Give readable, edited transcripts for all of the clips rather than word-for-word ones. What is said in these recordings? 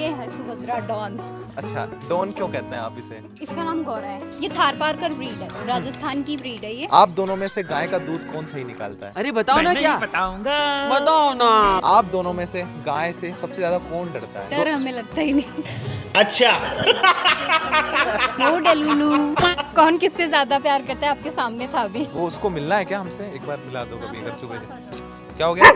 ये है सुभद्रा डॉन। अच्छा, डॉन क्यों कहते हैं आप इसे? इसका नाम गौरा है। ये थारपारकर ब्रीड है, राजस्थान की ब्रीड है ये। आप दोनों में से गाय का दूध कौन सही निकालता है? अरे बताओ ना, क्या बताऊंगा। बताओ ना। आप दोनों में से गाय से सबसे ज्यादा कौन डरता है? डर हमें लगता ही नहीं। अच्छा। नो डेलुलू। कौन किससे ज्यादा प्यार करता है आपके सामने था अभी। वो उसको मिलना है क्या हमसे? एक बार मिला दो कभी अगर चुके जाए। क्या हो गया?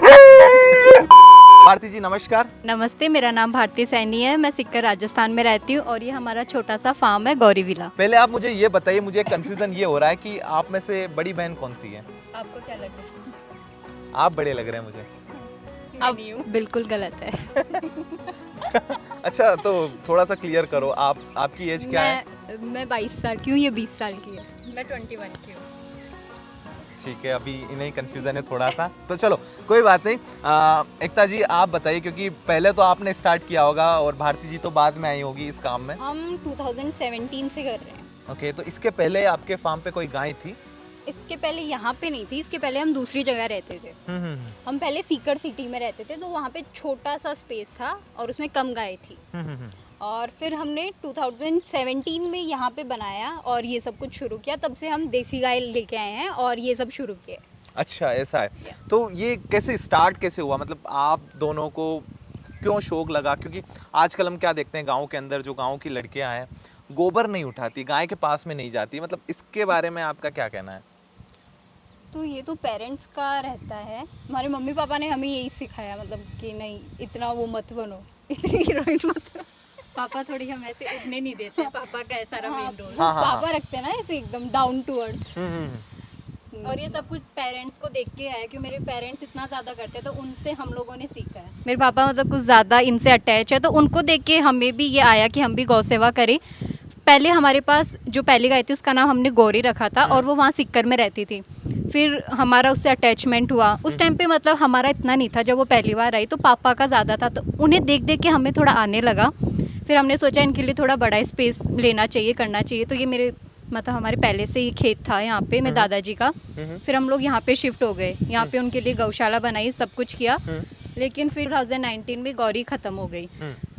भारती जी नमस्कार। नमस्ते, मेरा नाम भारती सैनी है। मैं सिक्कर राजस्थान में रहती हूँ और ये हमारा छोटा सा फार्म है गौरी विला। पहले आप मुझे ये बताइए, मुझे कंफ्यूजन ये हो रहा है कि आप में से बड़ी बहन कौन सी है? आपको क्या लग रहा है? आप बड़े लग रहे हैं मुझे। अब बिल्कुल गलत है। अच्छा, तो थोड़ा सा क्लियर करो, आपकी एज क्या है? मैं 22 साल की हूँ, ये 20 साल की है। मैं 21 की हूँ। ठीक है, अभी इन्हें कंफ्यूजन है थोड़ा सा, तो चलो कोई बात नहीं। एकता जी आप बताइए, क्योंकि पहले तो आपने स्टार्ट किया होगा और भारती जी तो बाद में आई होगी इस काम में। हम 2017 से कर रहे हैं। ओके, तो इसके पहले आपके फार्म पे कोई गाय थी? इसके पहले यहाँ पे नहीं थी, इसके पहले हम दूसरी जगह रहते थे। हम पहले सीकर सिटी में रहते थे, तो वहाँ पे छोटा सा स्पेस था और उसमें कम गाय थी। और फिर हमने 2017 में यहाँ पे बनाया और ये सब कुछ शुरू किया। तब से हम देसी गाय लेके आए हैं और ये सब शुरू किए। अच्छा, ऐसा है। तो ये कैसे स्टार्ट कैसे हुआ, मतलब आप दोनों को क्यों शौक लगा? क्योंकि आजकल हम क्या देखते हैं, गाँव के अंदर जो गाँव की लड़कियाँ हैं गोबर नहीं उठाती, गाय के पास में नहीं जाती, मतलब इसके बारे में आपका क्या कहना है? तो ये तो पेरेंट्स का रहता है। हमारे मम्मी पापा ने हमें यही सिखाया, मतलब कि नहीं इतना वो मत बनो, इतनी हीरोइन मत बनो। पापा थोड़ी हम ऐसे उठने नहीं देते हैं। पापा का ऐसा मेन रोल। पापा रखते हैं ना ऐसे एकदम डाउन टू अर्थ। और ये सब कुछ पेरेंट्स को देख के आया कि मेरे पेरेंट्स इतना ज़्यादा करते हैं, तो उनसे हम लोगों ने सीखा है। मेरे पापा मतलब कुछ ज़्यादा इनसे अटैच है, तो उनको देख के हमें भी ये आया कि हम भी गौ सेवा करें। पहले हमारे पास जो पहली गाय थी उसका नाम हमने गौरी रखा था और वो वहाँ सिक्कर में रहती थी। फिर हमारा उससे अटैचमेंट हुआ। उस टाइम पे मतलब हमारा इतना नहीं था, जब वो पहली बार आई तो पापा का ज़्यादा था, तो उन्हें देख देख के हमें थोड़ा आने लगा। फिर हमने सोचा इनके लिए थोड़ा बड़ा स्पेस लेना चाहिए, करना चाहिए। तो ये मेरे मतलब हमारे पहले से ही खेत था यहाँ पे, मेरे दादाजी का। फिर हम लोग यहाँ पे शिफ्ट हो गए, यहाँ पे उनके लिए गौशाला बनाई, सब कुछ किया। लेकिन फिर 2019 में गौरी ख़त्म हो गई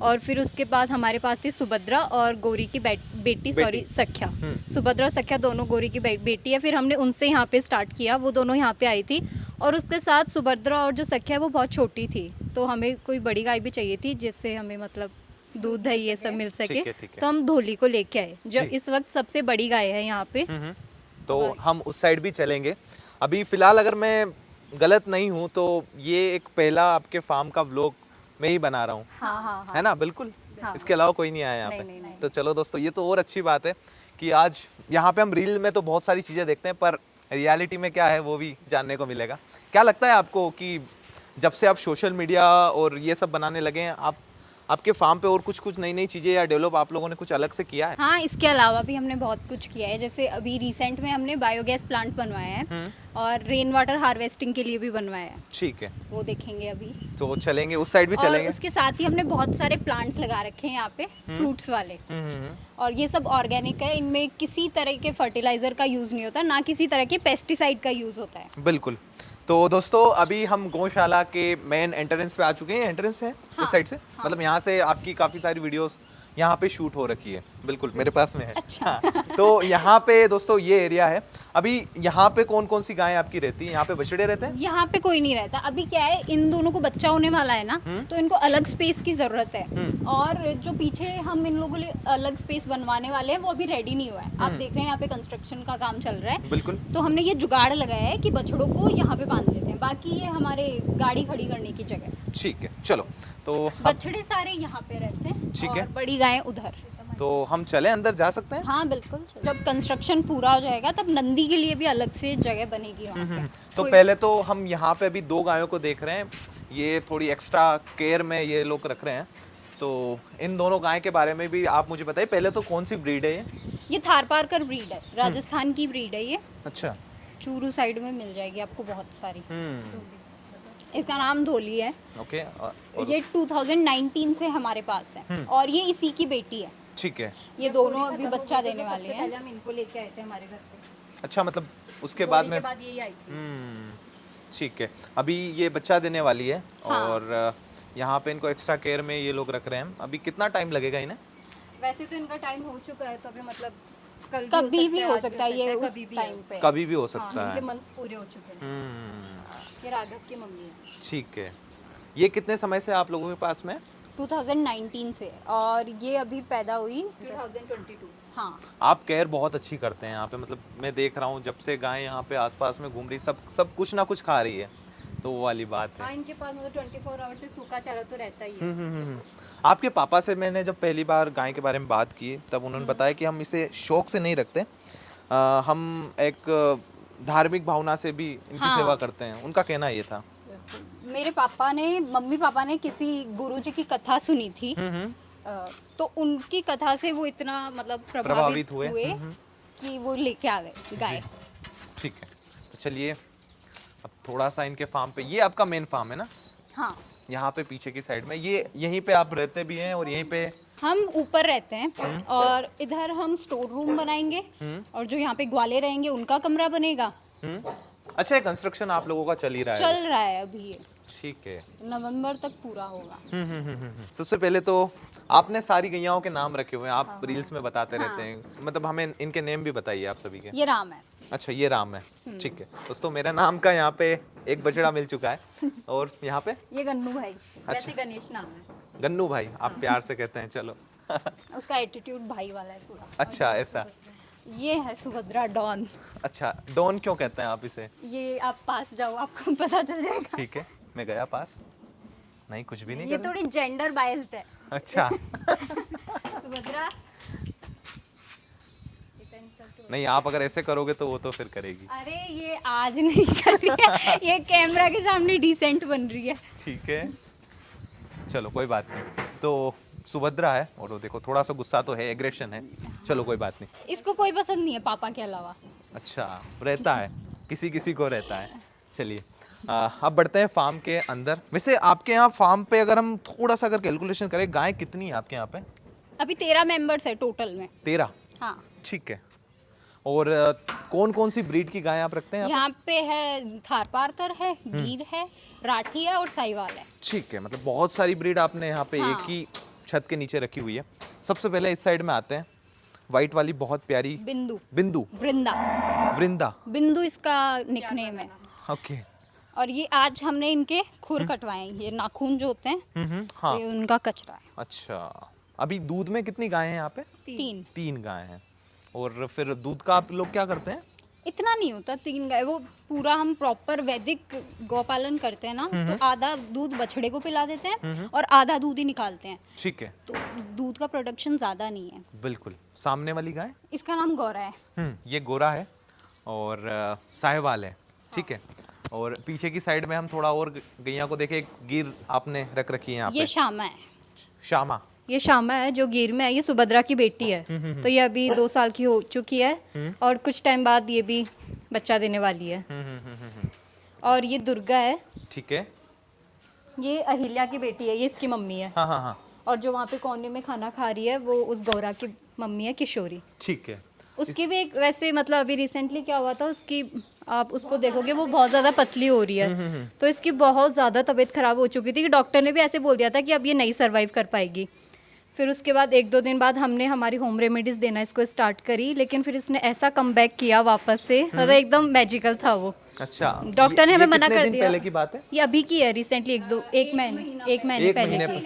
और फिर उसके बाद हमारे पास थी सुभद्रा और गौरी की बेटी सख्या। सुभद्रा और सख्या दोनों गौरी की बेटी है। फिर हमने उनसे यहाँ पे स्टार्ट किया, वो दोनों यहाँ पे आई थी। और उसके साथ सुभद्रा और जो सख्या है वो बहुत छोटी थी, तो हमें कोई बड़ी गाय भी चाहिए थी जिससे हमें मतलब दूध दही ये सब मिल सके। तो हम धोली को लेके आए, जो इस वक्त सबसे बड़ी गाय है यहाँ पे। तो हम उस साइड भी चलेंगे। अभी फिलहाल अगर मैं गलत नहीं हूँ तो ये एक पहला आपके फार्म का व्लॉग मैं ही बना रहा हूँ। हाँ। है ना? बिल्कुल। हाँ। इसके अलावा कोई नहीं आया यहाँ पे। नहीं। तो चलो दोस्तों, ये तो और अच्छी बात है कि आज यहाँ पे हम रील में तो बहुत सारी चीज़ें देखते हैं, पर रियलिटी में क्या है वो भी जानने को मिलेगा। क्या लगता है आपको कि जब से आप सोशल मीडिया और ये सब बनाने लगे हैं, आपके फार्म पे और कुछ नई नई चीज़ें या डेवलप आप लोगों ने कुछ अलग से किया है? हाँ, इसके अलावा भी हमने बहुत कुछ किया है। जैसे अभी रिसेंट में हमने बायोगैस प्लांट बनवाया है और रेन वाटर हार्वेस्टिंग के लिए भी बनवाया है। ठीक है, वो देखेंगे अभी। तो चलेंगे उस साइड भी और चलेंगे। उसके साथ ही हमने बहुत सारे प्लांट्स लगा रखे हैं यहाँ पे, फ्रूट्स वाले। और ये सब ऑर्गेनिक है, इनमें किसी तरह के फर्टिलाइजर का यूज़ नहीं होता, ना किसी तरह के पेस्टिसाइड का यूज़ होता है। बिल्कुल। तो दोस्तों अभी हम गौशाला के मेन एंट्रेंस पे आ चुके हैं। एंट्रेंस है इस साइड से। मतलब यहाँ से आपकी काफ़ी सारी वीडियोस यहाँ पे शूट हो रखी है। बिल्कुल मेरे पास में है। अच्छा। हाँ, तो यहाँ पे दोस्तों ये एरिया है। अभी यहाँ पे कौन कौन सी गायें आपकी रहती हैं? यहाँ पे बछड़े रहते हैं? यहाँ पे कोई नहीं रहता। अभी क्या है, इन दोनों को बच्चा होने वाला है ना, तो इनको अलग स्पेस की जरूरत है। और जो पीछे हम इन लोगों के लिए अलग स्पेस बनवाने वाले हैं वो अभी रेडी नहीं हुआ है। आप देख रहे हैं यहाँ पे कंस्ट्रक्शन का काम चल रहा है। बिल्कुल। तो हमने ये जुगाड़ लगाया है कि बछड़ों को यहाँ पे बांध देते हैं, बाकी ये हमारे गाड़ी खड़ी करने की जगह है। ठीक है, चलो तो बछड़े सारे यहाँ पे रहते हैं। ठीक है। और बड़ी गायें उधर। तो हम चले अंदर, जा सकते हैं? हाँ बिल्कुल। जब कंस्ट्रक्शन पूरा हो जाएगा तब नंदी के लिए भी अलग से जगह बनेगी वहाँ पे। तो पहले तो हम यहाँ पे अभी 2 गायों को देख रहे हैं, ये थोड़ी एक्स्ट्रा केयर में ये लोग रख रहे हैं। तो इन दोनों गाय के बारे में भी आप मुझे बताइए। पहले तो कौन सी ब्रीड है ये थारपारकर ब्रीड है, राजस्थान की ब्रीड है ये। अच्छा। चूरू साइड में मिल जाएगी आपको बहुत सारी। इसका नाम धोली है। ओके। ये 2019 से हमारे पास है और ये इसी की बेटी है। ठीक है। ये दोनों अभी बच्चा देने वाले हैं। हम इनको लेके आए थे हमारे घर पे। अच्छा, मतलब उसके बाद में यही आई थी। ठीक है। अभी ये बच्चा देने वाली है। हाँ। और यहाँ पे इनको एक्स्ट्रा केयर में ये लोग रख रहे हैं। अभी कितना टाइम लगेगा इन्हें? वैसे तो इनका टाइम हो चुका है, तो अभी मतलब कभी भी हो सकता है ये आज भी हो उस सकता है, कभी भी टाइम पे। कभी भी हो हाँ, सकता है। इनके मंथ्स पूरे हो चुके हैं। ये राघव की मम्मी है। ठीक है। ये कितने समय से आप लोगों के पास में? 2019 से, और ये अभी पैदा हुई 2022। हाँ। आप केयर बहुत अच्छी करते हैं यहाँ पे, मतलब मैं देख रहा हूँ जब से गाय यहाँ पे आसपास में घूम रही, सब कुछ ना कुछ खा रही है, तो वो वाली बात है। हाँ, इनके पास मतलब 24 आवर से सूखा चारा तो रहता ही है। आपके पापा से मैंने जब पहली बार गाय के बारे में बात की तब उन्होंने बताया कि हम इसे शौक से नहीं रखते, हम एक धार्मिक भावना से भी इनकी हाँ। सेवा करते हैं, उनका कहना ये था। मेरे पापा ने, मम्मी पापा ने किसी गुरुजी की कथा सुनी थी, तो उनकी कथा से वो इतना मतलब प्रभावित हुए कि वो लेके आ गए गाय। ठीक है, तो चलिए अब थोड़ा सा इनके फार्म पे, ये आपका मेन फार्म है ना? हाँ, यहाँ पे पीछे की साइड में, ये यहीं पे आप रहते भी हैं और यहीं पे? हम ऊपर रहते हैं और इधर हम स्टोर रूम बनाएंगे, और जो यहाँ पे ग्वाले रहेंगे उनका कमरा बनेगा। अच्छा, ये कंस्ट्रक्शन आप लोगों का चल ही रहा है? चल रहा है अभी ये, ठीक है। नवंबर तक पूरा होगा। सबसे पहले तो आपने सारी गैयाओं के नाम रखे हुए हैं, आप रील्स में बताते रहते हैं, मतलब हमें इनके नेम भी बताइए आप सभी के। ये राम है। अच्छा, ये राम है। ठीक है दोस्तों, मेरा नाम का यहाँ पे एक बछड़ा मिल चुका है, और यहाँ पे ये गन्नू भाई, वैसे गणेश नाम है। गन्नू भाई आप प्यार से कहते हैं, चलो। उसका एटीट्यूड भाई वाला है पूरा। अच्छा, ऐसा। ये है सुभद्रा डॉन। अच्छा, डॉन क्यों कहते हैं आप इसे? ये आप पास जाओ, आपको पता चल जाएगा। ठीक है, मैं गया पास, नहीं कुछ भी नहीं ये कर रहे? थोड़ी जेंडर बायस्ड है। अच्छा। सुभद्रा। नहीं, आप अगर ऐसे करोगे तो वो तो फिर करेगी। अरे ये आज नहीं कर रही है, ये कैमरा के सामने डिसेंट बन रही है। ठीक है, चलो कोई बात नहीं। तो सुभद्रा है, और वो देखो थोड़ा सा गुस्सा तो है, एग्रेशन है, चलो कोई बात नहीं। इसको कोई पसंद नहीं है पापा के अलावा। अच्छा, रहता है, किसी किसी को रहता है। चलिए अब बढ़ते हैं फार्म के अंदर। वैसे आपके यहाँ फार्म पे अगर हम थोड़ा सा अगर कैलकुलेशन करें, गाय कितनी है आपके यहाँ पे? अभी 13 मेंबर्स है टोटल में। 13? हाँ। ठीक है। और कौन कौन सी ब्रीड की गाय आप रखते हैं? यहाँ पे है थारपारकर है, गीर है, राठी है और साहिवाल है। ठीक है, मतलब बहुत सारी ब्रीड आपने यहाँ पे हाँ। एक ही छत के नीचे रखी हुई है। सबसे पहले इस साइड में आते हैं, वाइट वाली बहुत प्यारी बिंदु, बिंदु, वृंदा, वृंदा, बिंदु इसका निकनेम है। ओके। और ये आज हमने इनके खुर कटवाए हैं, ये नाखून जो होते हैं, हाँ। ये उनका कचरा है। अच्छा, अभी दूध में कितनी गायें हैं यहाँ पे? 3। 3 गायें हैं। और फिर दूध का आप लोग क्या करते हैं? इतना नहीं होता 3 गाय, वो पूरा हम प्रॉपर वैदिक गौपालन करते हैं ना, तो आधा दूध बछड़े को पिला देते हैं और आधा दूध ही निकालते हैं, ठीक है, तो दूध का प्रोडक्शन ज़्यादा नहीं है। बिल्कुल। सामने वाली गाय? इसका नाम गौरा है। ये गोरा है और साहिवाल है, ठीक है। और पीछे की साइड में हम थोड़ा और गैया को देखें, एक गिर आपने रख रखी है यहाँ ये पे। श्यामा है। श्यामा? ये श्यामा है जो गिर में है, ये सुभद्रा की बेटी है। तो ये अभी 2 साल की हो चुकी है और कुछ टाइम बाद ये भी बच्चा देने वाली है। और ये दुर्गा है, ठीक है। ये अहिल्या की बेटी है, ये इसकी मम्मी है। हाँ हाँ हाँ, और जो वहाँ पे कोने में खाना खा रही है वो उस गौरा की मम्मी है, किशोरी। ठीक है। उसकी भी एक वैसे मतलब अभी रिसेंटली क्या हुआ था, उसकी आप उसको देखोगे वो बहुत ज़्यादा पतली हो रही है। तो इसकी बहुत ज़्यादा तबीयत खराब हो चुकी थी कि डॉक्टर ने भी ऐसे बोल दिया था कि अब ये नहीं सर्वाइव कर पाएगी। फिर उसके बाद 1-2 दिन बाद हमने हमारी होम रेमेडीज़ देना इसको स्टार्ट करी, लेकिन फिर इसने ऐसा कमबैक किया वापस से, मतलब एकदम मैजिकल था वो। अच्छा, डॉक्टर ने हमें मना कितने कर दिन दिया। पहले की बात है? ये अभी की है, रिसेंटली एक महीने पहले की।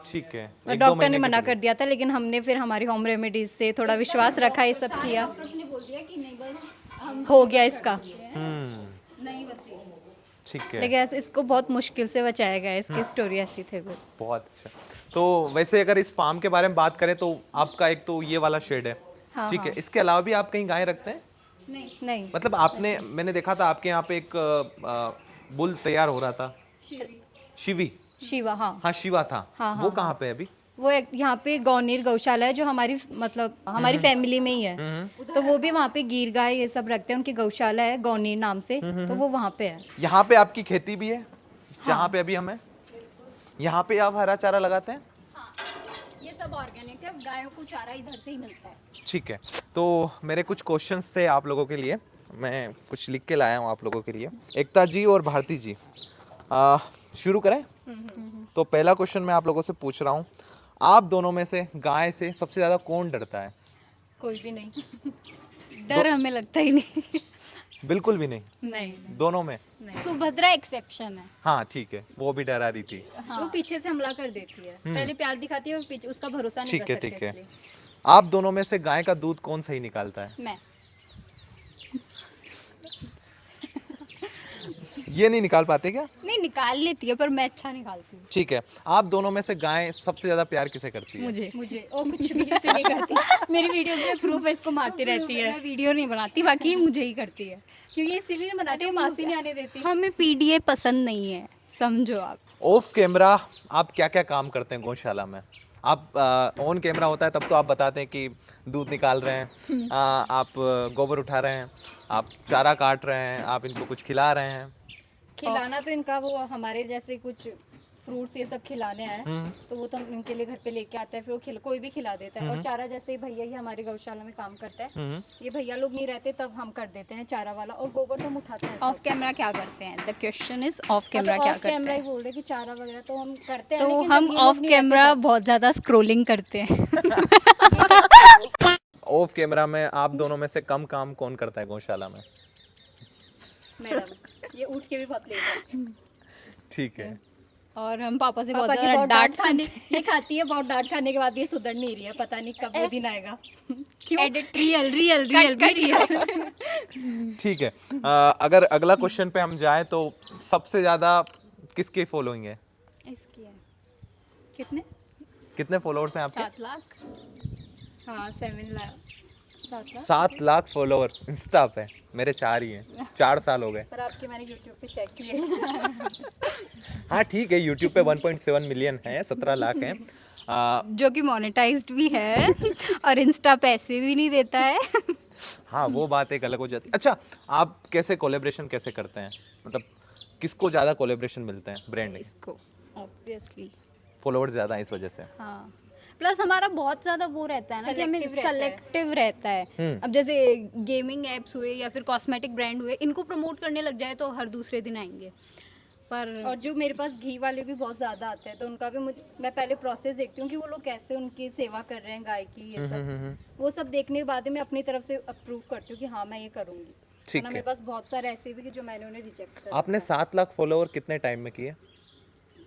ठीक है। और 1-2 डॉक्टर ने महीने मना की कर दिया था, लेकिन हमने फिर हमारी होम रेमेडीज से थोड़ा विश्वास रखा, ये सब किया, हो गया इसका। ठीक है, लेकिन ऐसे इसको बहुत मुश्किल से बचाया गया है, इसकी स्टोरी ऐसी थी कुछ। बहुत अच्छा। तो वैसे अगर इस फार्म के बारे में बात करें तो आपका एक तो ये वाला शेड है, हाँ, ठीक है। इसके अलावा भी आप कहीं गाय रखते हैं? नहीं, मतलब आपने, मैंने देखा था आपके यहाँ पे एक बुल तैयार हो रहा था, शिवी। शिवा, हाँ। हाँ, शिवा था। हाँ, वो हाँ, कहाँ पे है अभी? वो एक यहाँ पे गौनीर गौशाला है जो हमारी मतलब हमारी फैमिली में ही है। तो वो भी वहाँ पे गीर गाय ये सब रखते हैं, उनकी गौशाला है गौनीर नाम से, तो वो वहाँ पे है। यहाँ पे आपकी खेती भी है जहाँ पे अभी हम हैं? यहाँ पे आप हरा चारा लगाते हैं? ये सब ऑर्गेनिक है, गायों को चारा इधर से ही मिलता है। ठीक है। तो मेरे कुछ क्वेश्चंस थे आप लोगों के लिए, मैं कुछ लिख के लाया हूँ आप लोगों के लिए। एकता जी और भारती जी, शुरू करें? तो पहला क्वेश्चन मैं आप लोगों से पूछ रहा हूँ, आप दोनों में से गाय से सबसे ज्यादा कौन डरता है? कोई भी नहीं। डर हमें लगता ही नहीं। बिल्कुल भी नहीं, नहीं, दोनों में? सुभद्रा एक्सेप्शन है। हाँ ठीक है, वो भी डरा रही थी। हाँ। वो पीछे से हमला कर देती है, पहले प्यार दिखाती है और पीछे उसका भरोसा नहीं ठीक कर है सकते ठीक है। इसलिए। आप दोनों में से गाय का दूध कौन सही निकालता है? मैं। ये नहीं निकाल पाते क्या? नहीं, निकाल लेती है पर मैं अच्छा निकालती हूँ। ठीक है, आप दोनों में से गाय सबसे ज्यादा प्यार किसे करती है? मुझे और कुछ भी ऐसे नहीं करती। मेरी वीडियोस में प्रूफ है, इसको मारती रहती है। मैं वीडियो नहीं बनाती, बाकी मुझे ही करती है, क्योंकि इसीलिए नहीं बनाती है, मासी नहीं आने देती। हमें पीडीए पसंद नहीं है, समझो आप। ऑफ कैमरा आप क्या क्या काम करते हैं गौशाला में? आप ऑन कैमरा होता है तब तो आप बताते हैं कि दूध निकाल रहे हैं, आप गोबर उठा रहे हैं, आप चारा काट रहे हैं, आप इनको कुछ खिला रहे हैं। खिलाना तो इनका वो हमारे जैसे कुछ फ्रूट्स ये सब खिलाने आए, तो वो तो हम इनके लिए घर पे लेके आता है, फिर वो कोई भी खिला देता है। और चारा जैसे भैया ही हमारे गौशाला में काम करता है, ये भैया लोग नहीं रहते तब हम कर देते हैं चारा वाला, और गोबर तो हम उठाते हैं। ऑफ कैमरा क्या करते हैं? The question is of camera क्या करते हैं? कैमरा ही बोल रहे कि चारा वगैरह तो हम करते हैं, तो हम ऑफ कैमरा बहुत ज्यादा स्क्रोलिंग करते हैं। ऑफ कैमरा में आप दोनों में से कम काम कौन करता है गौशाला में? मैडम, ये उठ के भी बहुत लेट है। ठीक है। और हम पापा से बहुत ज़्यादा डांट ये खाती है, बहुत डांट खाने के बाद ये सुधर नहीं रही है, पता नहीं कब वो दिन आएगा। क्यों? रियल। ठीक है, अगर अगला क्वेश्चन पे हम जाए तो सबसे ज्यादा किसकी फॉलोइंग है? इसकी है। कितने? कितने फॉलोअर्स हैं आपके? 7 लाख। हाँ 7 लाख। 7 लाख। 7 लाख फॉलोअर इंस्टा पे। मेरे 4 ही हैं, 4 साल हो गए। पर आपके मैंने यूट्यूब पे चेक किए। हाँ ठीक है, यूट्यूब पे 1.7 मिलियन है, 17 लाख हैं। जो कि मोनेटाइज्ड भी है और इंस्टा पैसे भी नहीं देता है। हाँ वो बात एक अलग हो जाती है। अच्छा, आप कैसे कोलेब्रेशन कैसे करते हैं? मतलब किसको ज़्यादा कोलेब्रेशन मिलते हैं ब्रांडिंग? इसको ऑब्वियसली फॉलोअर्स ज़्यादा हैं इस वजह से। हाँ, प्लस हमारा बहुत ज्यादा वो रहता है ना कि हमें सेलेक्टिव रहता है। अब जैसे गेमिंग एप्स हुए या फिर कॉस्मेटिक ब्रांड हुए, इनको प्रमोट करने लग जाए तो हर दूसरे दिन आएंगे। पर और जो मेरे पास घी वाले भी बहुत ज़्यादा आते हैं, तो उनका भी मैं पहले प्रोसेस देखती हूँ कि वो लोग कैसे उनकी सेवा कर रहे हैं गाय की, ये सब वो सब देखने के बाद मैं अपनी तरफ से अप्रूव करती हूँ कि हाँ मैं ये करूँगी। ठीक है। है। मेरे पास बहुत सारे ऐसे भी कि जो मैंने उन्हें रिजेक्ट कर आपने 7 लाख फॉलोअर कितने टाइम में किए?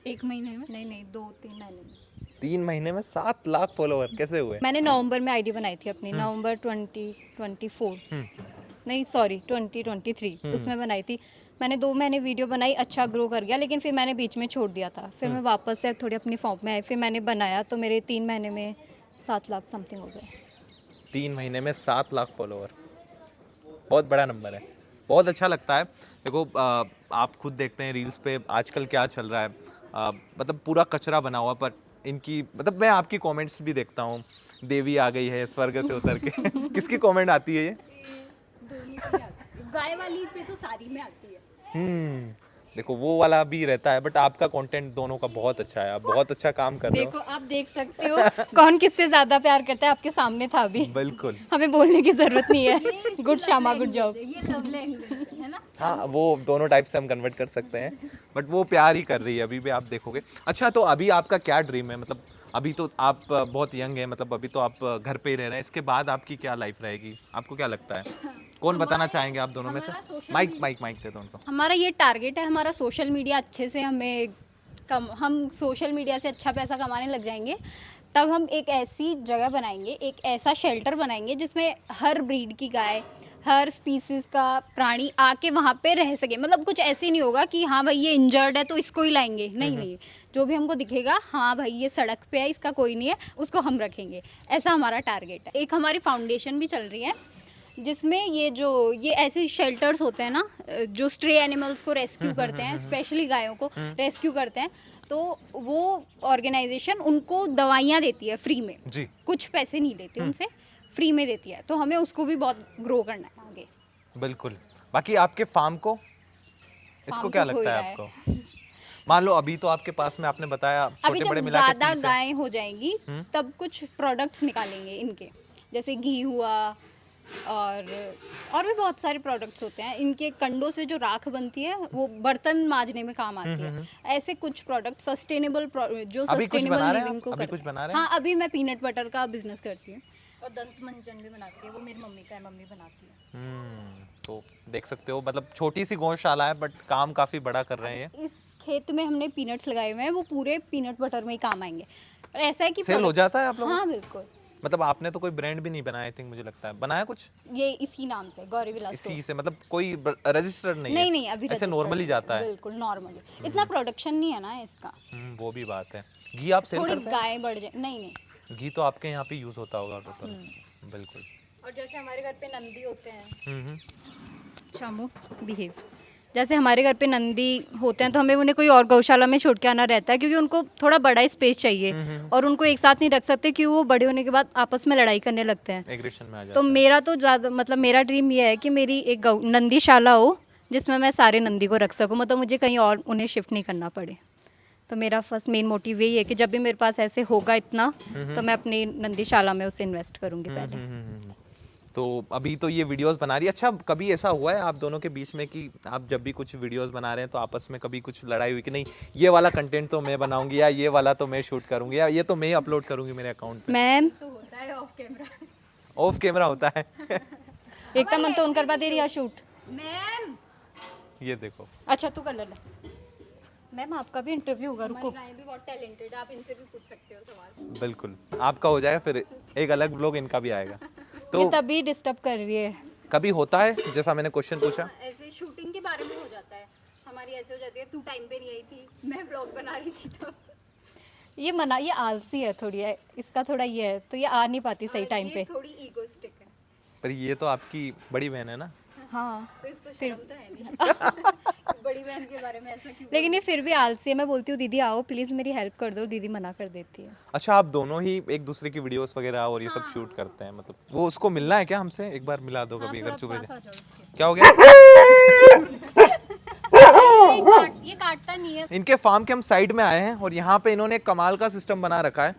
1 महीने में? नहीं 2-3 महीने में। 3 महीने में 7 लाख फॉलोअर कैसे हुए? मैंने नवंबर में आईडी बनाई थी अपनी, नवंबर 2024 नहीं सॉरी 2023 उसमें बनाई थी। मैंने 2 महीने वीडियो बनाई, अच्छा ग्रो कर गया, लेकिन फिर मैंने बीच में छोड़ दिया था। फिर मैं वापस से थोड़ी अपनी फॉर्म में आई, फिर मैंने बनाया तो मेरे 3 महीने में 7 लाख समथिंग हो गए। 3 महीने में 7 लाख फॉलोअर बहुत बड़ा नंबर है, बहुत अच्छा लगता है। देखो आप खुद देखते हैं रील्स पे आजकल क्या चल रहा है, मतलब पूरा कचरा बना हुआ, पर इनकी मतलब मैं आपकी कमेंट्स भी देखता हूँ, देवी आ गई है स्वर्ग से उतर के। किसकी कमेंट आती है ये? गाय वाली पे तो सारी में आती है। देखो वो वाला भी रहता है, बट आपका कंटेंट दोनों का बहुत अच्छा है, आप बहुत अच्छा काम कर रहे हो। देखो आप देख सकते हो कौन किससे ज्यादा प्यार करता है, आपके सामने था अभी। बिल्कुल, हमें बोलने की जरूरत नहीं है। गुड शामा, गुड जॉब। ये लव लैंग्वेज है ना? हाँ वो दोनों टाइप से हम कन्वर्ट कर सकते हैं, बट वो प्यार ही कर रही है अभी भी, आप देखोगे। अच्छा, तो अभी आपका क्या ड्रीम है? मतलब अभी तो आप बहुत यंग है, मतलब अभी तो आप घर पे ही रह रहे हैं, इसके बाद आपकी क्या लाइफ रहेगी? आपको क्या लगता है? कौन बताना चाहेंगे आप दोनों में से? माइक दे दो उनको। हमारा ये टारगेट है, हमारा सोशल मीडिया अच्छे से हम सोशल मीडिया से अच्छा पैसा कमाने लग जाएंगे, तब हम एक ऐसी जगह बनाएंगे, एक ऐसा शेल्टर बनाएंगे जिसमें हर ब्रीड की गाय, हर स्पीसीज का प्राणी आके वहाँ पे रह सके। मतलब कुछ ऐसे नहीं होगा कि हाँ भाई ये इंजर्ड है तो इसको ही लाएंगे, नहीं, जो भी हमको दिखेगा हाँ भाई ये सड़क पे है, इसका कोई नहीं है, उसको हम रखेंगे। ऐसा हमारा टारगेट है। एक हमारी फाउंडेशन भी चल रही है जिसमें ये ऐसे शेल्टर्स होते हैं ना, जो स्ट्रे एनिमल्स को रेस्क्यू करते हैं, स्पेशली गायों को रेस्क्यू करते हैं, तो वो ऑर्गेनाइजेशन उनको दवाइयाँ देती है फ्री में जी। कुछ पैसे नहीं लेती उनसे, फ्री में देती है। तो हमें उसको भी बहुत ग्रो करना है आगे। बिल्कुल। बाकी आपके फार्म को, इसको क्या लगता है आपको? मान लो अभी तो आपके पास में आपने बताया छोटे बड़े मिला के 30 ज्यादा गायें हो जाएंगी तब कुछ प्रोडक्ट्स निकालेंगे इनके, जैसे घी हुआ, और भी बहुत सारे प्रोडक्ट्स होते हैं। इनके कंडों से जो राख बनती है वो बर्तन मांजने में काम आती है। ऐसे कुछ प्रोडक्ट सस्टेनेबल जो अभी कुछ सस्टेनेबल बना रहे हैं लिविंग आप? को अभी करते कुछ हैं। बना रहे हैं? हाँ, अभी मैं पीनट बटर का बिजनेस करती हूँ। और दंत मंजन भी बनाती है, वो मेरी मम्मी का है, मम्मी बनाती है। तो देख सकते हो मतलब छोटी सी गौशाला है बट काम काफी बड़ा कर रहे हैं। इस खेत में हमने पीनट्स लगाए हुए हैं, वो पूरे पीनट बटर में ही काम आएंगे। और ऐसा है कि सेल हो product- जाता है आप लोगों हाँ बिल्कुल। मतलब आपने तो कोई ब्रांड भी नहीं बनाया आई थिंक, मुझे लगता है बनाया कुछ ये इसी नाम से गौरी विलास इसी से, मतलब कोई रजिस्टर्ड नहीं है? नहीं अभी ऐसे registered नॉर्मली नहीं, जाता है। बिल्कुल नॉर्मली। इतना प्रोडक्शन नहीं है ना इसका। वो भी बात है। घी आप सेल थोड़ी करते हैं? गाय बढ़ जाए, नहीं। घी तो आपके यहाँ पे यूज होता होगा टोटल। बिल्कुल। और जैसे हमारे घर पे नंदी होते हैं, हम्म। शामू बिहेव। जैसे हमारे घर पे नंदी होते हैं तो हमें उन्हें कोई और गौशाला में छोड़ के आना रहता है, क्योंकि उनको थोड़ा बड़ा स्पेस चाहिए और उनको एक साथ नहीं रख सकते, क्योंकि वो बड़े होने के बाद आपस में लड़ाई करने लगते हैं। एग्रेशन में आ जाता तो मेरा तो ज़्यादा मतलब मेरा ड्रीम ये है कि मेरी एक नंदीशाला हो जिसमें मैं सारे नंदी को रख सकूं, मतलब मुझे कहीं और उन्हें शिफ्ट नहीं करना पड़े। तो मेरा फर्स्ट मेन मोटिव यही है कि जब भी मेरे पास ऐसे होगा इतना तो मैं अपनी नंदीशाला में उसे इन्वेस्ट करूंगी पहले। तो अभी तो ये वीडियोस बना रही है। अच्छा, कभी ऐसा हुआ है आप दोनों के बीच में कि आप जब भी कुछ वीडियोस बना रहे हैं तो आपस में कभी कुछ लड़ाई हुई कि नहीं ये वाला कंटेंट तो मैं बनाऊंगी या ये वाला तो मैं शूट करूंगी या ये तो मैं अपलोड करूंगी मेरे अकाउंट पे? मैम तो होता है ऑफ कैमरा। ऑफ कैमरा होता है। एकता मन तो उनकर बाद एरिया शूट। मैम, ये देखो। अच्छा तू कर ले। मैम आपका भी इंटरव्यू होगा, हमारी रुको। गायें भी बहुत टैलेंटेड है, आप इनसे भी पूछ सकते हो सवाल। बिल्कुल, आपका हो जाएगा फिर एक अलग ब्लॉग इनका भी आएगा। ये तो तभी डिस्टर्ब कर रही है। कभी होता है जैसा मैंने क्वेश्चन पूछा? ऐसे शूटिंग के बारे में हो जाता है, हमारी ऐसे हो जाती है, तू टाइम पे नहीं आई थी, मैं ब्लॉग बना रही थी तब। ये आलसी है थोड़ी है, इसका थोड़ा ये है तो ये आ नहीं पाती सही और टाइम ये पे। थोड़ी ईगोइस्टिक है, पर ये तो आपकी बड़ी बहन है ना। हाँ तो इसको शर्म तो है नहीं। बड़ी बहन के बारे में ऐसा क्यों? लेकिन ये फिर भी आलसी है। मैं बोलती हूँ दीदी आओ प्लीज़ मेरी हेल्प कर दो, दीदी मना कर देती है। अच्छा, आप दोनों ही एक दूसरे की वीडियोस वगैरह और ये सब शूट करते हैं, मतलब वो उसको मिलना है क्या हमसे? एक बार मिला दो कभी अगर चुप रह जाए। क्या हो गया? ये काटता नहीं है। इनके फार्म के हम साइड में आए हैं और यहाँ पे इन्होंने एक कमाल का सिस्टम बना रखा है,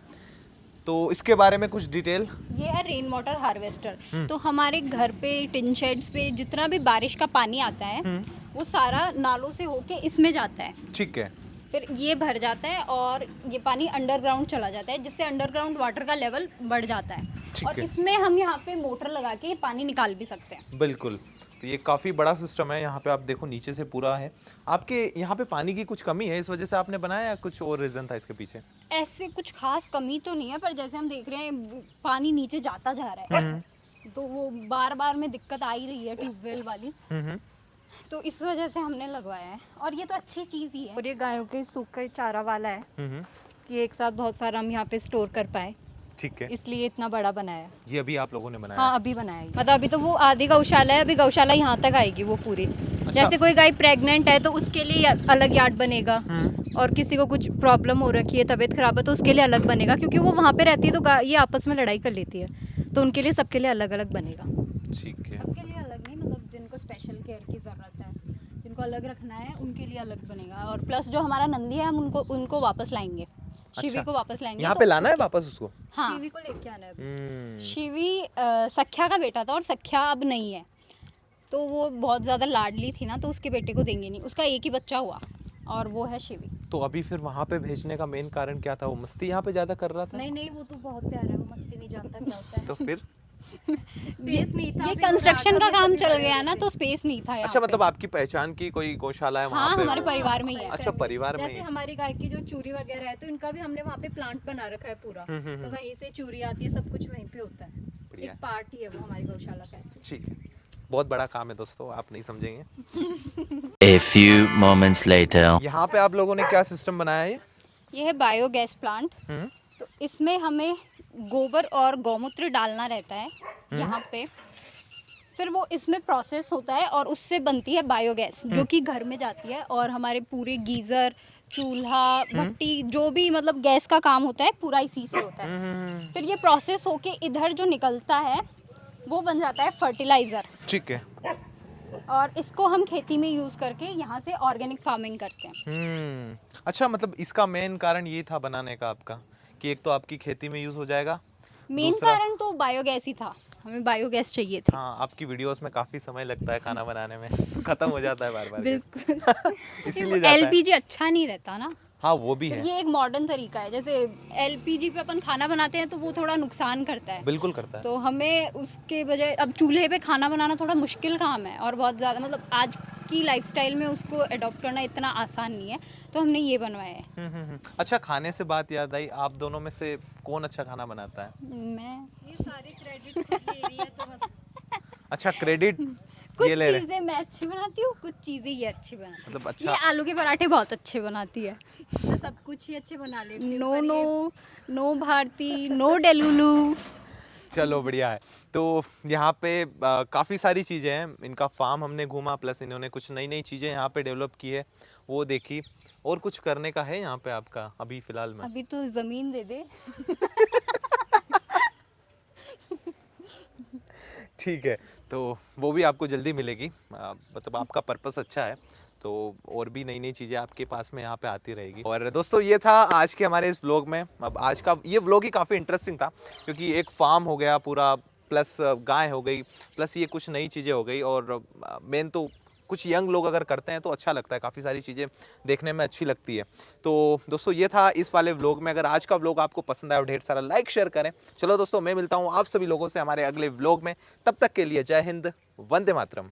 तो इसके बारे में कुछ डिटेल। ये है रेन वाटर हार्वेस्टर। तो हमारे घर पे टिन शेड्स पे जितना भी बारिश का पानी आता है वो सारा नालों से होके इसमें जाता है। ठीक है। फिर ये भर जाता है और ये पानी अंडरग्राउंड चला जाता है, जिससे अंडरग्राउंड वाटर का लेवल बढ़ जाता है। ठीक और है। इसमें हम यहाँ पे मोटर लगा के पानी निकाल भी सकते हैं। बिल्कुल, तो ये काफ़ी बड़ा सिस्टम है। यहाँ पे आप देखो नीचे से पूरा है। आपके यहाँ पे पानी की कुछ कमी है इस वजह से आपने बनाया या कुछ और रीज़न था इसके पीछे? ऐसे कुछ खास कमी तो नहीं है, पर जैसे हम देख रहे हैं पानी नीचे जाता जा रहा है तो वो बार बार में दिक्कत आ ही रही है ट्यूबवेल वाली। तो इस वजह से हमने लगवाया है और ये तो अच्छी चीज़ ही है। और ये गायों के सूखे चारा वाला है कि एक साथ बहुत सारा हम यहाँ पे स्टोर कर पाए, ठीक है। इसलिए इतना बड़ा बनाया है। ये अभी आप लोगों ने बनाया? हाँ अभी बनाया है। मतलब अभी तो वो आधी गौशाला है, अभी गौशाला यहाँ तक आएगी वो पूरी। जैसे कोई गाय प्रेग्नेंट है तो उसके लिए अलग यार्ड बनेगा, और किसी को कुछ प्रॉब्लम हो रखी है, तबीयत खराब है तो उसके लिए अलग बनेगा, क्योंकि वो वहाँ पे रहती है तो ये आपस में लड़ाई कर लेती है, तो उनके लिए सबके लिए अलग अलग बनेगा। ठीक है। सबके लिए अलग नहीं, मतलब जिनको स्पेशल केयर की ज़रूरत है, जिनको अलग रखना है, उनके लिए अलग बनेगा। और प्लस जो हमारा नंदी है हम उनको वापस लाएंगे, शिवी को वापस लाएंगे। यहाँ तो पे लाना है वापस उसको? हाँ, टीवी को लेके आना है। शिवी सख्या का बेटा था और सख्या अब नहीं है, तो वो बहुत ज़्यादा लाडली थी ना, तो उसके बेटे को देंगे नहीं, उसका एक ही बच्चा हुआ और वो है शिवी। तो अभी फिर वहाँ पे भेजने का मेन कारण क्या था? वो मस्ती यहाँ पे ज़्यादा कर रहा था? नहीं, वो तो बहुत प्यारा है, वो मस्ती नहीं जानता क्या होता है। तो फिर स्पेस नहीं था, ये फिर वो कंस्ट्रक्शन का राघव काम भी चल बड़े गया हो ना, गए। तो स्पेस नहीं था यहाँ अच्छा, पे। मतलब आपकी पहचान की कोई गौशाला है वहाँ हाँ पे? हमारे परिवार में ही है। अच्छा, परिवार में जैसे ही। हमारी गाय की जो चूरी वगैरह है तो इनका भी हमने वहाँ पे प्लांट बना रखा है पूरा, तो वहीं से चूरी आती है, सब कुछ वहीं पे होता है। बढ़िया। एक पार्ट ही है वो हमारी गौशाला का ऐसे। ठीक है, बहुत बड़ा काम है दोस्तों, आप नहीं समझेंगे। A few moments later. यहाँ पे आप लोगों ने क्या सिस्टम बनाया है? ये है बायोगैस प्लांट। तो इसमें हमें गोबर और गौमूत्र डालना रहता है यहाँ पे, फिर वो इसमें प्रोसेस होता है और उससे बनती है बायोगैस, जो कि घर में जाती है और हमारे पूरे गीज़र, चूल्हा, भट्टी, जो भी मतलब गैस का काम होता है पूरा इसी से होता है। फिर ये प्रोसेस होके इधर जो निकलता है वो बन जाता है फर्टिलाइज़र, ठीक है। और इसको हम खेती में यूज़ करके यहाँ से ऑर्गेनिक फार्मिंग करते हैं। अच्छा, मतलब इसका मेन कारण ये था बनाने का आपका कि एक तो आपकी खेती में यूज हो जाएगा, मेन दूसरा- कारण तो बायोगैस ही था। हमें बायोगैस चाहिए थी। हाँ, आपकी वीडियोस में काफी समय लगता है खाना बनाने में, खत्म हो जाता है बार बार। बिल्कुल। इसीलिए जाता है। एलपीजी अच्छा नहीं रहता ना। हाँ वो भी फिर है, ये एक मॉडर्न तरीका है, जैसे एलपीजी पे अपन खाना बनाते हैं तो वो थोड़ा नुकसान करता है, बिल्कुल करता है। तो हमें उसके बजाय अब चूल्हे पे खाना बनाना थोड़ा मुश्किल काम है और बहुत ज़्यादा मतलब आज की लाइफस्टाइल में उसको अडॉप्ट करना इतना आसान नहीं है, तो हमने ये बनवाया है। अच्छा, खाने से बात याद आई, आप दोनों में से कौन अच्छा खाना बनाता है? मैं ये सारे क्रेडिट ले रही है तो बस। अच्छा, क्रेडिट कुछ ये ले रहे, चीज़ें मैं अच्छी बनाती हूँ, कुछ चीज़ें ये अच्छी बनाती है। मतलब ये अच्छा। आलू के पराठे बहुत अच्छे बनाती है। मैं सब कुछ ही अच्छे बना लेती हूँ, नो पर नो ये नो भारती, नो डेलुलू। चलो बढ़िया है। तो यहाँ पे काफ़ी सारी चीज़ें हैं, इनका फार्म हमने घूमा, प्लस इन्होंने कुछ नई नई चीज़ें यहाँ पे डेवलप की है वो देखी। और कुछ करने का है यहाँ पे आपका अभी फ़िलहाल में? अभी तो ज़मीन दे दे। ठीक है, तो वो भी आपको जल्दी मिलेगी। मतलब आपका पर्पस अच्छा है, तो और भी नई नई चीज़ें आपके पास में यहाँ पे आती रहेगी। और दोस्तों ये था आज के हमारे इस व्लॉग में। अब आज का ये व्लॉग ही काफ़ी इंटरेस्टिंग था, क्योंकि एक फार्म हो गया पूरा, प्लस गाय हो गई, प्लस ये कुछ नई चीज़ें हो गई, और मेन तो कुछ यंग लोग अगर करते हैं तो अच्छा लगता है, काफ़ी सारी चीज़ें देखने में अच्छी लगती है। तो दोस्तों ये था इस वाले व्लॉग में। अगर आज का व्लॉग आपको पसंद आया, ढेर सारा लाइक शेयर करें। चलो दोस्तों, मैं मिलता हूँ आप सभी लोगों से हमारे अगले व्लॉग में। तब तक के लिए जय हिंद, वंदे मातरम।